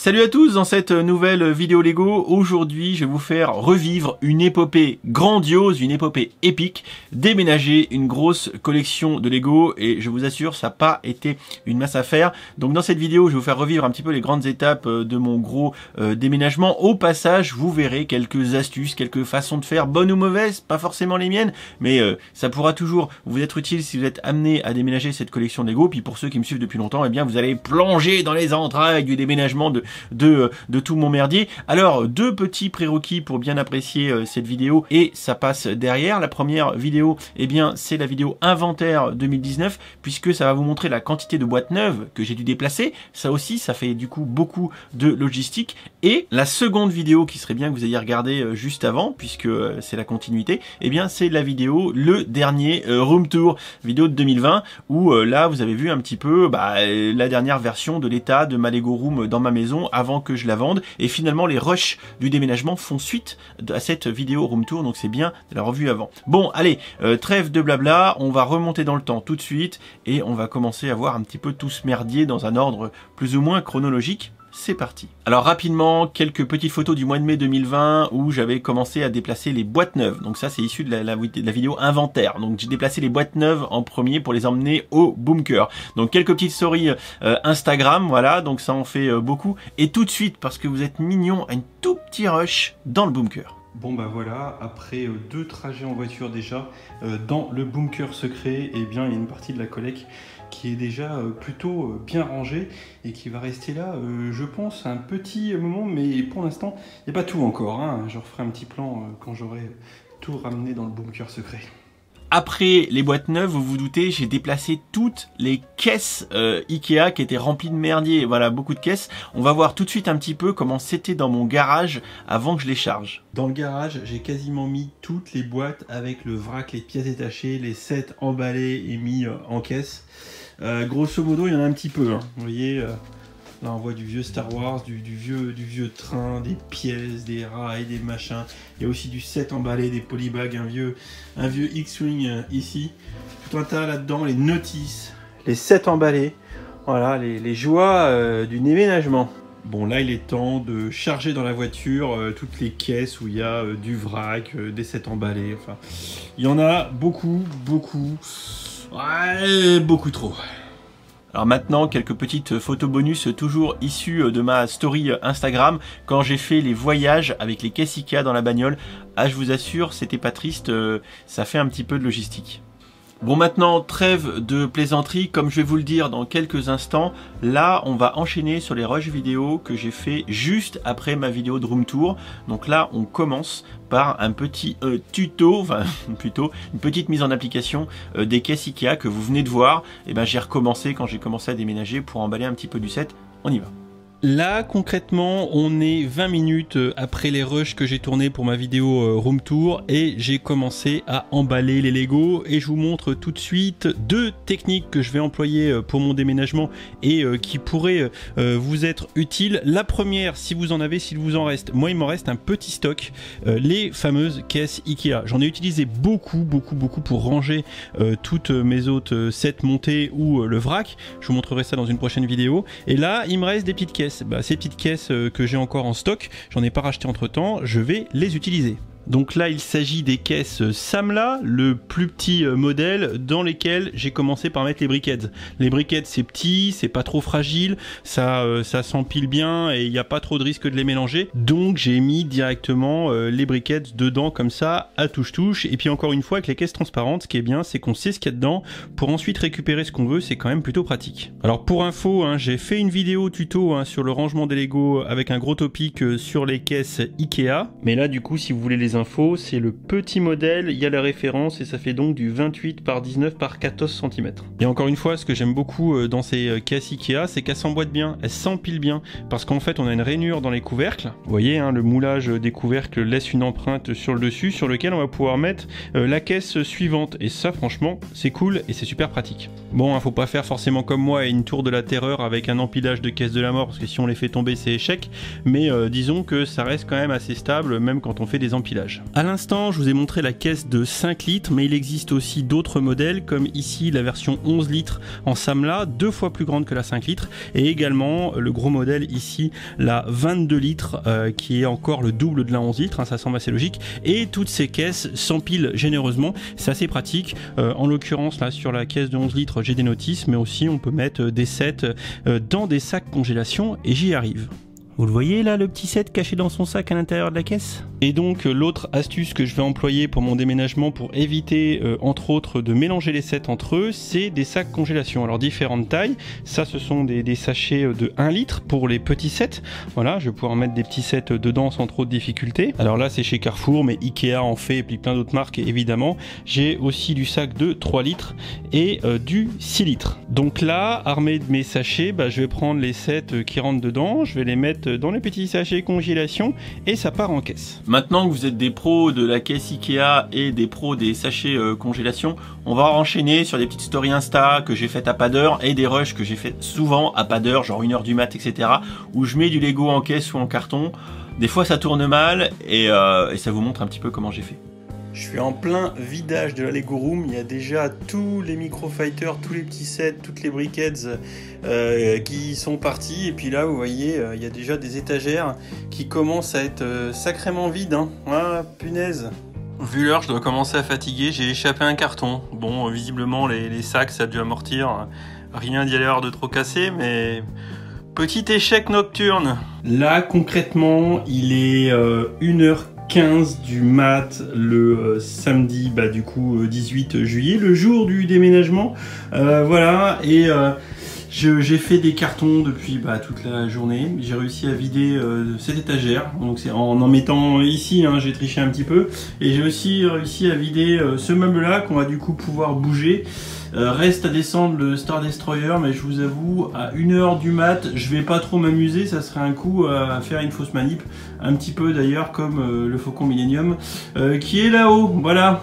Salut à tous, dans cette nouvelle vidéo Lego, aujourd'hui je vais vous faire revivre une épopée grandiose, une épopée épique, déménager une grosse collection de Lego et je vous assure ça n'a pas été une masse à faire. Donc dans cette vidéo je vais vous faire revivre un petit peu les grandes étapes de mon gros déménagement. Au passage vous verrez quelques astuces, quelques façons de faire, bonnes ou mauvaises, pas forcément les miennes, mais ça pourra toujours vous être utile si vous êtes amené à déménager cette collection de Lego. Puis pour ceux qui me suivent depuis longtemps, eh bien vous allez plonger dans les entrailles du déménagement de tout mon merdier. Alors, deux petits prérequis pour bien apprécier cette vidéo et ça passe derrière. La première vidéo, eh bien, c'est la vidéo inventaire 2019 puisque ça va vous montrer la quantité de boîtes neuves que j'ai dû déplacer. Ça aussi, ça fait du coup beaucoup de logistique. Et la seconde vidéo qui serait bien que vous ayez regardé juste avant puisque c'est la continuité, eh bien, c'est la vidéo, le dernier room tour, vidéo de 2020 où là, vous avez vu un petit peu la dernière version de l'état de ma Lego Room dans ma maison avant que je la vende, et finalement les rushs du déménagement font suite à cette vidéo room tour, donc c'est bien de la revue avant. Bon allez, trêve de blabla, on va remonter dans le temps tout de suite et on va commencer à voir un petit peu tout ce merdier dans un ordre plus ou moins chronologique. C'est parti. Alors rapidement, quelques petites photos du mois de mai 2020 où j'avais commencé à déplacer les boîtes neuves. Donc ça c'est issu de la vidéo inventaire. Donc j'ai déplacé les boîtes neuves en premier pour les emmener au bunker. Donc quelques petites stories Instagram, voilà, donc ça en fait beaucoup. Et tout de suite, parce que vous êtes mignons, un tout petit rush dans le bunker. Bon bah voilà, après deux trajets en voiture déjà, dans le bunker secret, eh bien il y a une partie de la collecte qui est déjà plutôt bien rangée et qui va rester là, je pense, un petit moment, mais pour l'instant, il n'y a pas tout encore, hein. Je referai un petit plan quand j'aurai tout ramené dans le bunker secret. Après les boîtes neuves, vous vous doutez, j'ai déplacé toutes les caisses Ikea qui étaient remplies de merdier. Voilà, beaucoup de caisses. On va voir tout de suite un petit peu comment c'était dans mon garage avant que je les charge. Dans le garage, j'ai quasiment mis toutes les boîtes avec le vrac, les pièces détachées, les sets emballés et mis en caisse. Grosso modo, il y en a un petit peu, hein. Vous voyez, là on voit du vieux Star Wars, du vieux train, des pièces, des rails, des machins. Il y a aussi du set emballé, des polybags, un vieux X-Wing ici. Tout un tas là-dedans, les notices, les sets emballés. Voilà, les joies du déménagement. Bon là il est temps de charger dans la voiture toutes les caisses où il y a du vrac, des sets emballés. Enfin, il y en a beaucoup. Ouais, beaucoup trop. Alors maintenant, quelques petites photos bonus toujours issues de ma story Instagram quand j'ai fait les voyages avec les caisses Ikea dans la bagnole. Ah, je vous assure, c'était pas triste, ça fait un petit peu de logistique. Bon maintenant, trêve de plaisanterie, comme je vais vous le dire dans quelques instants, là on va enchaîner sur les rushs vidéo que j'ai fait juste après ma vidéo de room tour. Donc là on commence par un petit tuto, enfin plutôt une petite mise en application des caisses Ikea que vous venez de voir. Et ben j'ai recommencé quand j'ai commencé à déménager pour emballer un petit peu du set, on y va. Là concrètement on est 20 minutes après les rushs que j'ai tourné pour ma vidéo room tour et j'ai commencé à emballer les Lego et je vous montre tout de suite deux techniques que je vais employer pour mon déménagement et qui pourraient vous être utiles. La première, si vous en avez, s'il vous en reste, moi il m'en reste un petit stock, les fameuses caisses Ikea. J'en ai utilisé beaucoup pour ranger toutes mes autres sets montés ou le vrac. Je vous montrerai ça dans une prochaine vidéo. Et là il me reste des petites caisses. Ces petites caisses que j'ai encore en stock, j'en ai pas racheté entre temps, je vais les utiliser. Donc là il s'agit des caisses Samla, le plus petit modèle dans lesquels j'ai commencé par mettre les briquettes. Les briquettes c'est petit, c'est pas trop fragile, ça s'empile bien et il n'y a pas trop de risque de les mélanger. Donc j'ai mis directement les briquettes dedans comme ça à touche-touche. Et puis encore une fois avec les caisses transparentes, ce qui est bien c'est qu'on sait ce qu'il y a dedans pour ensuite récupérer ce qu'on veut, c'est quand même plutôt pratique. Alors pour info, hein, j'ai fait une vidéo tuto sur le rangement des Lego avec un gros topic sur les caisses Ikea. Mais là du coup si vous voulez les infos, c'est le petit modèle, il y a la référence et ça fait donc du 28 par 19 par 14 cm. Et encore une fois, ce que j'aime beaucoup dans ces caisses Ikea, c'est qu'elles s'emboîtent bien, elles s'empilent bien, parce qu'en fait on a une rainure dans les couvercles. Vous voyez, hein, le moulage des couvercles laisse une empreinte sur le dessus, sur lequel on va pouvoir mettre la caisse suivante. Et ça franchement, c'est cool et c'est super pratique. Bon, faut pas faire forcément comme moi et une tour de la terreur avec un empilage de caisses de la mort, parce que si on les fait tomber c'est échec, mais disons que ça reste quand même assez stable, même quand on fait des empilages. village. À l'instant, je vous ai montré la caisse de 5 litres, mais il existe aussi d'autres modèles, comme ici la version 11 litres en Samla, 2 fois plus grande que la 5 litres, et également le gros modèle ici, la 22 litres, qui est encore le double de la 11 litres, hein, ça semble assez logique, et toutes ces caisses s'empilent généreusement, c'est assez pratique. En l'occurrence, là, sur la caisse de 11 litres, j'ai des notices, mais aussi on peut mettre des sets dans des sacs congélation, et j'y arrive. Vous le voyez là, le petit set caché dans son sac à l'intérieur de la caisse? Et donc l'autre astuce que je vais employer pour mon déménagement pour éviter entre autres de mélanger les sets entre eux, c'est des sacs congélation. Alors différentes tailles, ça ce sont des sachets de 1 litre pour les petits sets. Voilà, je vais pouvoir mettre des petits sets dedans sans trop de difficultés. Alors là c'est chez Carrefour, mais Ikea en fait et puis plein d'autres marques évidemment. J'ai aussi du sac de 3 litres et du 6 litres. Donc là, armé de mes sachets, je vais prendre les sets qui rentrent dedans, je vais les mettre dans les petits sachets congélation et ça part en caisse. Maintenant que vous êtes des pros de la caisse Ikea et des pros des sachets congélation, on va enchaîner sur des petites stories Insta que j'ai faites à pas d'heure et des rushs que j'ai fait souvent à pas d'heure, genre 1h du mat, etc. où je mets du Lego en caisse ou en carton. Des fois ça tourne mal et ça vous montre un petit peu comment j'ai fait. Je suis en plein vidage de la Lego Room, il y a déjà tous les Microfighters, tous les petits sets, toutes les briquettes qui sont partis. Et puis là, vous voyez, il y a déjà des étagères qui commencent à être sacrément vides. Hein. Ah, punaise. Vu l'heure, je dois commencer à fatiguer, j'ai échappé un carton. Bon, visiblement, les sacs, ça a dû amortir. Rien d'y aller avoir de trop cassé, mais... Petit échec nocturne. Là, concrètement, il est 1h15 du mat le samedi, du coup 18 juillet, le jour du déménagement. Voilà, et j'ai fait des cartons depuis toute la journée. J'ai réussi à vider cette étagère, donc c'est en mettant ici, hein, j'ai triché un petit peu. Et j'ai aussi réussi à vider ce meuble-là qu'on va du coup pouvoir bouger. Reste à descendre le Star Destroyer, mais je vous avoue, à 1h du mat, je vais pas trop m'amuser, ça serait un coup à faire une fausse manip, un petit peu d'ailleurs comme le Faucon Millennium, qui est là-haut, voilà.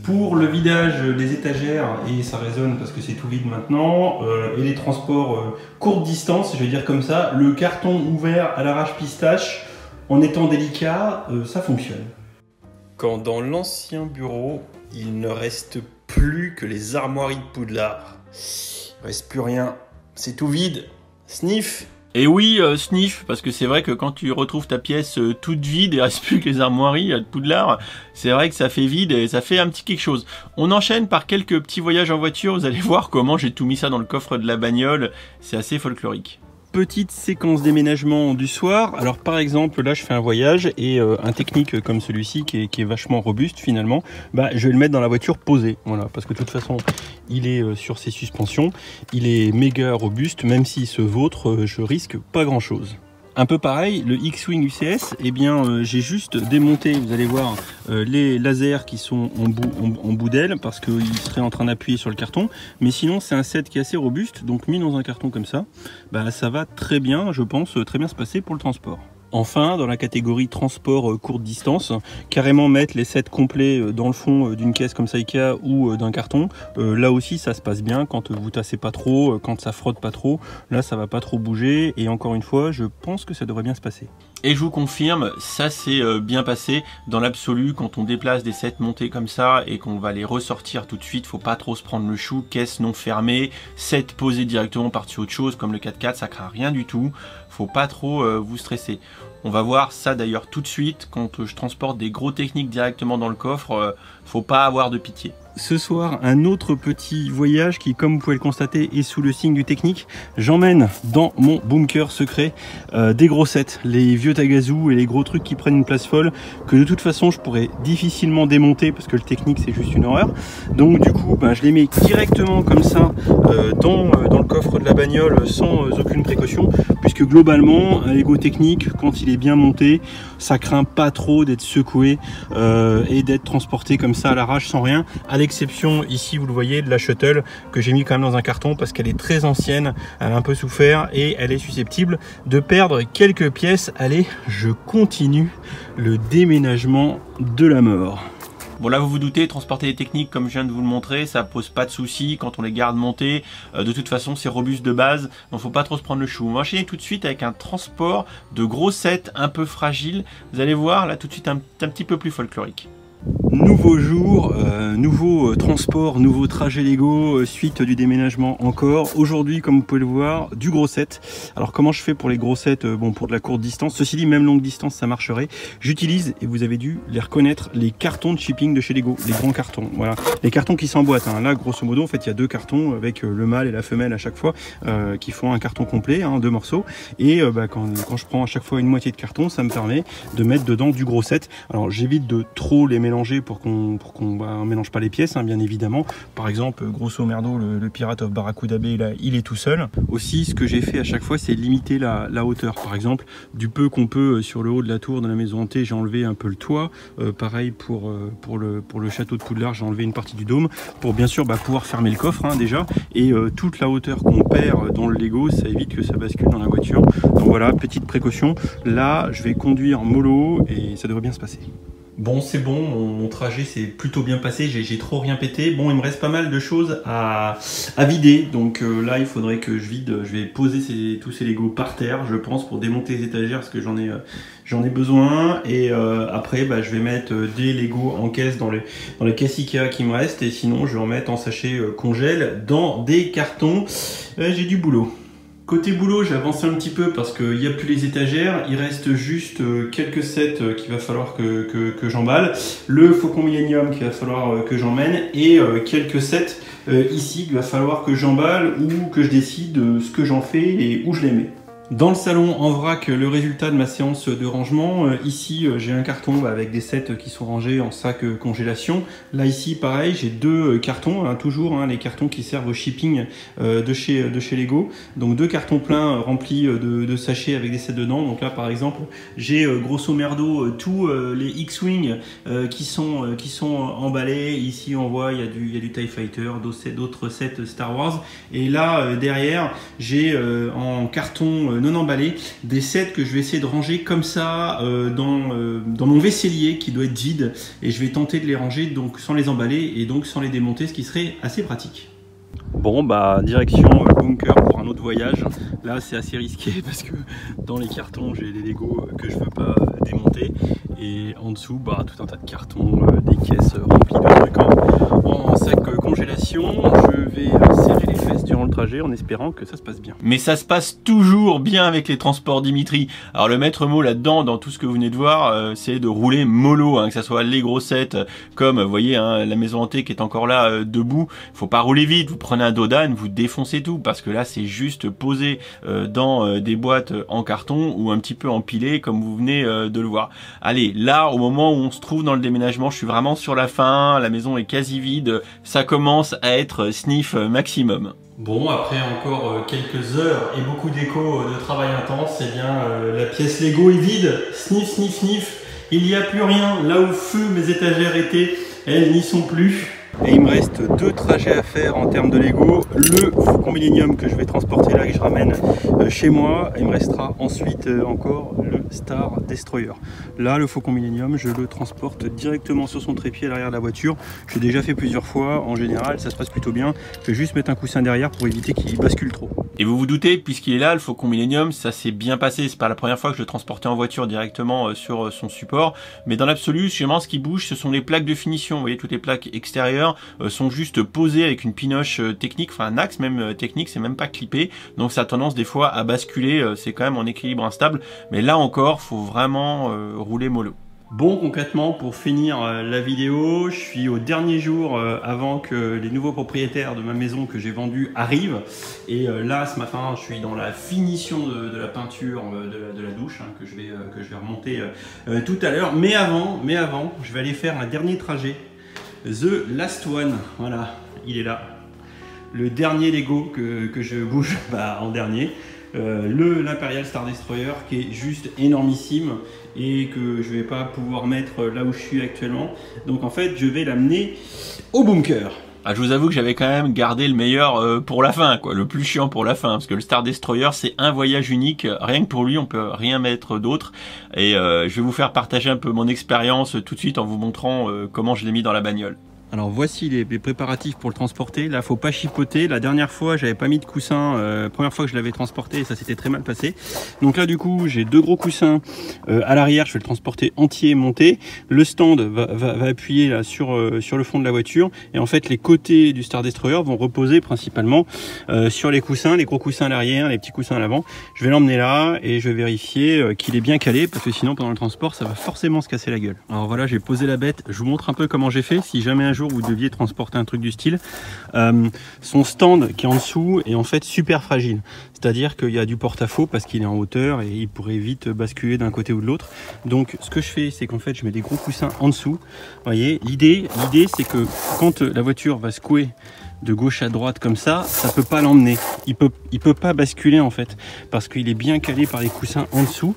Pour le vidage des étagères, et ça résonne parce que c'est tout vide maintenant, et les transports courte distance, je vais dire comme ça, le carton ouvert à l'arrache pistache, en étant délicat, ça fonctionne. Quand dans l'ancien bureau, il ne reste plus que les armoiries de Poudlard. Il ne reste plus rien. C'est tout vide. Sniff. Et oui, sniff, parce que c'est vrai que quand tu retrouves ta pièce toute vide et il ne reste plus que les armoiries de Poudlard, c'est vrai que ça fait vide et ça fait un petit quelque chose. On enchaîne par quelques petits voyages en voiture. Vous allez voir comment j'ai tout mis ça dans le coffre de la bagnole. C'est assez folklorique. Petite séquence déménagement du soir. Alors par exemple là je fais un voyage et un technique comme celui-ci qui est vachement robuste finalement, je vais le mettre dans la voiture posée, voilà, parce que de toute façon il est sur ses suspensions, il est méga robuste, même s'il se vautre, je risque pas grand chose. Un peu pareil, le X-Wing UCS, j'ai juste démonté, vous allez voir, les lasers qui sont en bout d'aile parce qu'ils seraient en train d'appuyer sur le carton. Mais sinon, c'est un set qui est assez robuste, donc mis dans un carton comme ça, ça va très bien, je pense, très bien se passer pour le transport. Enfin, dans la catégorie transport courte distance, carrément mettre les sets complets dans le fond d'une caisse comme ça Ikea ou d'un carton. Là aussi, ça se passe bien quand vous tassez pas trop, quand ça frotte pas trop. Là, ça va pas trop bouger et encore une fois, je pense que ça devrait bien se passer. Et je vous confirme, ça s'est bien passé. Dans l'absolu, quand on déplace des sets montés comme ça et qu'on va les ressortir tout de suite, faut pas trop se prendre le chou. Caisse non fermée, set posé directement par-dessus autre chose comme le 4x4, ça craint rien du tout. Faut pas trop vous stresser. On va voir ça d'ailleurs tout de suite quand je transporte des gros techniques directement dans le coffre. Faut pas avoir de pitié. Ce soir, un autre petit voyage qui, comme vous pouvez le constater, est sous le signe du technique. J'emmène dans mon bunker secret des gros sets, les vieux Tagazu et les gros trucs qui prennent une place folle, que de toute façon je pourrais difficilement démonter parce que le technique c'est juste une horreur. Donc du coup, je les mets directement comme ça dans le coffre de la bagnole sans aucune précaution, puisque globalement, un Lego technique, quand il est bien monté, ça craint pas trop d'être secoué et d'être transporté comme ça à l'arrache sans rien. À l'exception ici, vous le voyez, de la shuttle que j'ai mis quand même dans un carton parce qu'elle est très ancienne, elle a un peu souffert et elle est susceptible de perdre quelques pièces. Allez, je continue le déménagement de la mort. Bon là vous vous doutez, transporter les techniques comme je viens de vous le montrer, ça pose pas de soucis quand on les garde montés. De toute façon c'est robuste de base, donc faut pas trop se prendre le chou. On va enchaîner tout de suite avec un transport de gros sets un peu fragile. Vous allez voir là tout de suite un petit peu plus folklorique. Nouveau jour, nouveau transport, nouveau trajet Lego, suite du déménagement encore. Aujourd'hui, comme vous pouvez le voir, du gros set. Alors comment je fais pour les gros sets, bon pour de la courte distance, ceci dit même longue distance ça marcherait. J'utilise, et vous avez dû les reconnaître, les cartons de shipping de chez Lego, les grands cartons. Voilà, les cartons qui s'emboîtent. Hein. Là grosso modo en fait il y a deux cartons avec le mâle et la femelle à chaque fois qui font un carton complet, hein, deux morceaux. Et quand je prends à chaque fois une moitié de carton, ça me permet de mettre dedans du gros set. Alors j'évite de trop les mélanger pour qu'on mélange pas les pièces, hein, bien évidemment. Par exemple, grosso merdo, le Pirate of Barracuda Bay, là, il est tout seul. Aussi, ce que j'ai fait à chaque fois, c'est limiter la hauteur. Par exemple, du peu qu'on peut sur le haut de la tour de la maison hantée, j'ai enlevé un peu le toit. Pareil pour le château de Poudlard, j'ai enlevé une partie du dôme pour bien sûr pouvoir fermer le coffre hein, déjà. Et toute la hauteur qu'on perd dans le Lego, ça évite que ça bascule dans la voiture. Donc voilà, petite précaution. Là, je vais conduire mollo et ça devrait bien se passer. Bon, c'est bon, mon trajet s'est plutôt bien passé, j'ai trop rien pété. Bon, il me reste pas mal de choses à vider, donc là, il faudrait que je vide. Je vais poser tous ces Lego par terre, je pense, pour démonter les étagères, parce que j'en ai besoin. Et après, je vais mettre des Lego en caisse dans les caisses Ikea qui me restent, et sinon, je vais en mettre en sachet congèle dans des cartons. J'ai du boulot. Côté boulot, j'ai avancé un petit peu parce qu'il n'y a plus les étagères, il reste juste quelques sets qu'il va falloir que j'emballe, le Faucon Millenium qu'il va falloir que j'emmène et quelques sets ici qu'il va falloir que j'emballe ou que je décide ce que j'en fais et où je les mets. Dans le salon en vrac, le résultat de ma séance de rangement, ici j'ai un carton avec des sets qui sont rangés en sac congélation. Là ici pareil, j'ai deux cartons, hein, toujours hein, les cartons qui servent au shipping de chez Lego. Donc deux cartons pleins remplis de sachets avec des sets dedans. Donc là par exemple, j'ai grosso merdo tous les X-Wing qui sont emballés. Ici on voit il y a du TIE Fighter, d'autres sets Star Wars. Et là derrière, j'ai en carton non emballé des sets que je vais essayer de ranger comme ça dans mon vaisselier qui doit être vide, et je vais tenter de les ranger donc sans les emballer et donc sans les démonter, ce qui serait assez pratique. Bon direction bunker pour un autre voyage. Là c'est assez risqué parce que dans les cartons j'ai des Lego que je veux pas démonter, et en dessous tout un tas de cartons, des caisses remplies de trucs en sac congélation. Je vais serrer les fesses durant le trajet en espérant que ça se passe bien. Mais ça se passe toujours bien avec les transports Dimitri. Alors le maître mot là-dedans, dans tout ce que vous venez de voir, c'est de rouler mollo, hein, que ça soit les gros sets comme vous voyez hein, la maison hantée qui est encore là debout. Faut pas rouler vite, vous prenez un Dodan, vous défoncez tout, parce que là c'est juste posé dans des boîtes en carton ou un petit peu empilé comme vous venez de le voir. Allez, là au moment où on se trouve dans le déménagement, je suis vraiment sur la fin, la maison est quasi vide, ça commence à être sniff maximum. Bon, après encore quelques heures et beaucoup d'écho de travail intense, eh bien la pièce Lego est vide. Sniff, sniff, sniff. Il n'y a plus rien. Là où feu mes étagères étaient, elles n'y sont plus. Et il me reste deux trajets à faire en termes de Lego. Le Faucon Millenium que je vais transporter là, que je ramène chez moi. Il me restera ensuite encore le Star Destroyer. Là, le Faucon Millenium, je le transporte directement sur son trépied à l'arrière de la voiture. J'ai déjà fait plusieurs fois. En général, ça se passe plutôt bien. Je vais juste mettre un coussin derrière pour éviter qu'il bascule trop. Et vous vous doutez, puisqu'il est là, le Faucon Millenium, ça s'est bien passé. C'est pas la première fois que je le transportais en voiture directement sur son support. Mais dans l'absolu, ce qui bouge, ce sont les plaques de finition. Vous voyez, toutes les plaques extérieures sont juste posées avec une pinoche technique, enfin un axe même technique, c'est même pas clippé. Donc ça a tendance des fois à basculer, c'est quand même en équilibre instable. Mais là encore, faut vraiment rouler mollo. Bon, concrètement, pour finir la vidéo, je suis au dernier jour avant que les nouveaux propriétaires de ma maison que j'ai vendue arrivent. Et là, ce matin, je suis dans la finition de la peinture de la douche, hein, que je vais remonter tout à l'heure. Mais avant, je vais aller faire un dernier trajet. The Last One, voilà, il est là. Le dernier Lego que je bouge en dernier. L'Imperial Star Destroyer qui est juste énormissime et que je vais pas pouvoir mettre là où je suis actuellement. Donc en fait je vais l'amener au bunker. Ah, je vous avoue que j'avais quand même gardé le meilleur pour la fin, quoi, le plus chiant pour la fin, parce que le Star Destroyer c'est un voyage unique, rien que pour lui on peut rien mettre d'autre, et je vais vous faire partager un peu mon expérience tout de suite en vous montrant comment je l'ai mis dans la bagnole. Alors voici les préparatifs pour le transporter. Là, faut pas chipoter. La dernière fois, j'avais pas mis de coussin. Première fois que je l'avais transporté, et ça s'était très mal passé. Donc là, du coup, j'ai 2 gros coussins à l'arrière. Je vais le transporter entier, monté. Le stand va appuyer là sur le fond de la voiture. Et en fait, les côtés du Star Destroyer vont reposer principalement sur les coussins, les gros coussins à l'arrière, les petits coussins à l'avant. Je vais l'emmener là et je vais vérifier qu'il est bien calé, parce que sinon, pendant le transport, ça va forcément se casser la gueule. Alors voilà, j'ai posé la bête. Je vous montre un peu comment j'ai fait. Si jamais un jour vous deviez transporter un truc du style, son stand qui est en dessous est en fait super fragile, c'est-à-dire qu'il y a du porte-à-faux parce qu'il est en hauteur et il pourrait vite basculer d'un côté ou de l'autre. Donc ce que je fais, c'est qu'en fait je mets des gros coussins en dessous. Vous voyez, l'idée c'est que quand la voiture va secouer de gauche à droite comme ça peut pas l'emmener. Il peut pas basculer en fait, parce qu'il est bien calé par les coussins en dessous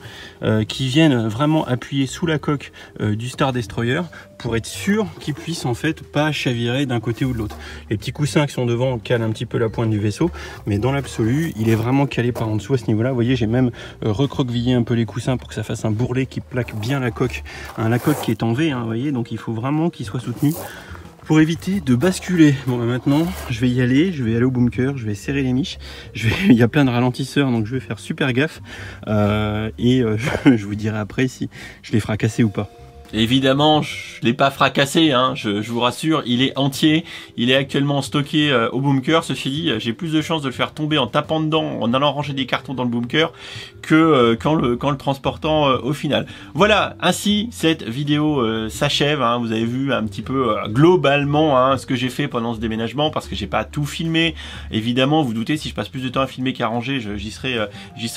qui viennent vraiment appuyer sous la coque du Star Destroyer pour être sûr qu'il puisse en fait pas chavirer d'un côté ou de l'autre. Les petits coussins qui sont devant calent un petit peu la pointe du vaisseau, mais dans l'absolu, il est vraiment calé par en dessous à ce niveau-là. Vous voyez, j'ai même recroquevillé un peu les coussins pour que ça fasse un bourrelet qui plaque bien la coque. La coque qui est en V, vous voyez, donc il faut vraiment qu'il soit soutenu pour éviter de basculer. Bon, maintenant je vais y aller, je vais aller au bunker, je vais serrer les miches, il y a plein de ralentisseurs, donc je vais faire super gaffe je vous dirai après si je les fracassé ou pas. Évidemment, je l'ai pas fracassé, je vous rassure, il est entier, il est actuellement stocké au bunker. Ceci dit, j'ai plus de chances de le faire tomber en tapant dedans, en allant ranger des cartons dans le bunker, que qu'en le transportant au final. Voilà, ainsi cette vidéo s'achève. Vous avez vu un petit peu globalement ce que j'ai fait pendant ce déménagement, parce que j'ai pas tout filmé. Évidemment, vous doutez, si je passe plus de temps à filmer qu'à ranger, j'y serai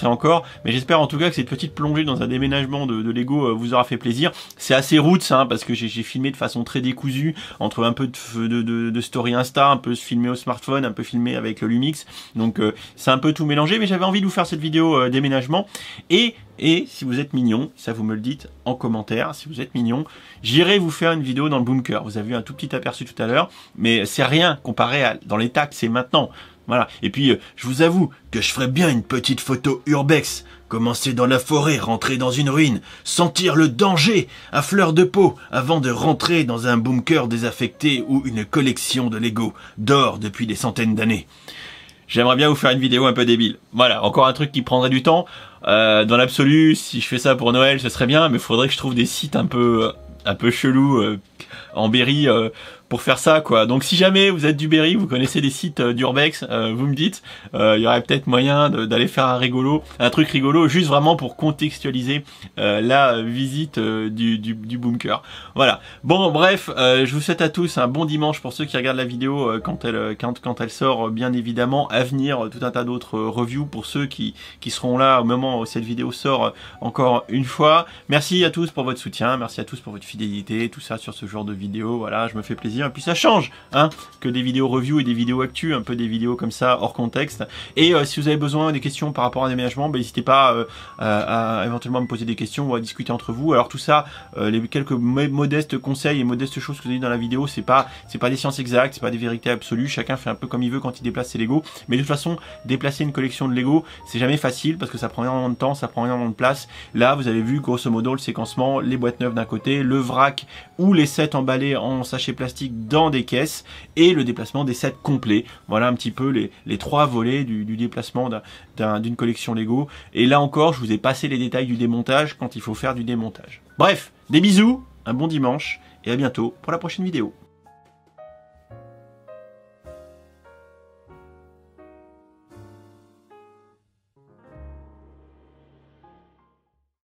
encore. Mais j'espère en tout cas que cette petite plongée dans un déménagement de Lego vous aura fait plaisir. C'est assez roots, parce que j'ai filmé de façon très décousue, entre un peu de story Insta, un peu filmé au smartphone, un peu filmé avec le Lumix, donc c'est un peu tout mélangé, mais j'avais envie de vous faire cette vidéo déménagement, et si vous êtes mignon, ça vous me le dites en commentaire, si vous êtes mignon, j'irai vous faire une vidéo dans le bunker. Vous avez vu un tout petit aperçu tout à l'heure, mais c'est rien comparé à dans l'état que c'est maintenant. Voilà. Et puis, je vous avoue que je ferais bien une petite photo urbex. Commencer dans la forêt, rentrer dans une ruine, sentir le danger à fleur de peau avant de rentrer dans un bunker désaffecté où une collection de Lego dort depuis des centaines d'années. J'aimerais bien vous faire une vidéo un peu débile. Voilà, encore un truc qui prendrait du temps. Dans l'absolu, si je fais ça pour Noël, ce serait bien, mais il faudrait que je trouve des sites un peu chelous en Berry pour faire ça, quoi. Donc si jamais vous êtes du Berry, vous connaissez des sites d'urbex, vous me dites, il y aurait peut-être moyen d'aller faire un truc rigolo, juste vraiment pour contextualiser la visite du bunker. Voilà. Bon, bref, je vous souhaite à tous un bon dimanche pour ceux qui regardent la vidéo quand elle sort, bien évidemment. À venir, tout un tas d'autres reviews pour ceux qui seront là au moment où cette vidéo sort encore une fois. Merci à tous pour votre soutien, merci à tous pour votre fidélité, tout ça sur ce genre de vidéo. Voilà, je me fais plaisir. Et puis ça change que des vidéos review et des vidéos actu, un peu des vidéos comme ça hors contexte. Et si vous avez besoin des questions par rapport à un déménagement, n'hésitez pas à éventuellement me poser des questions ou à discuter entre vous. Alors tout ça, les quelques modestes conseils et modestes choses que vous avez dit dans la vidéo, c'est pas des sciences exactes, c'est pas des vérités absolues. Chacun fait un peu comme il veut quand il déplace ses Lego. Mais de toute façon, déplacer une collection de Lego, c'est jamais facile parce que ça prend énormément de temps, ça prend énormément de place. Là, vous avez vu grosso modo le séquencement, les boîtes neuves d'un côté, le vrac ou les sets emballés en sachets plastiques dans des caisses et le déplacement des sets complets. Voilà un petit peu les 3 volets du déplacement d'une collection Lego. Et là encore, je vous ai passé les détails du démontage quand il faut faire du démontage. Bref, des bisous, un bon dimanche et à bientôt pour la prochaine vidéo.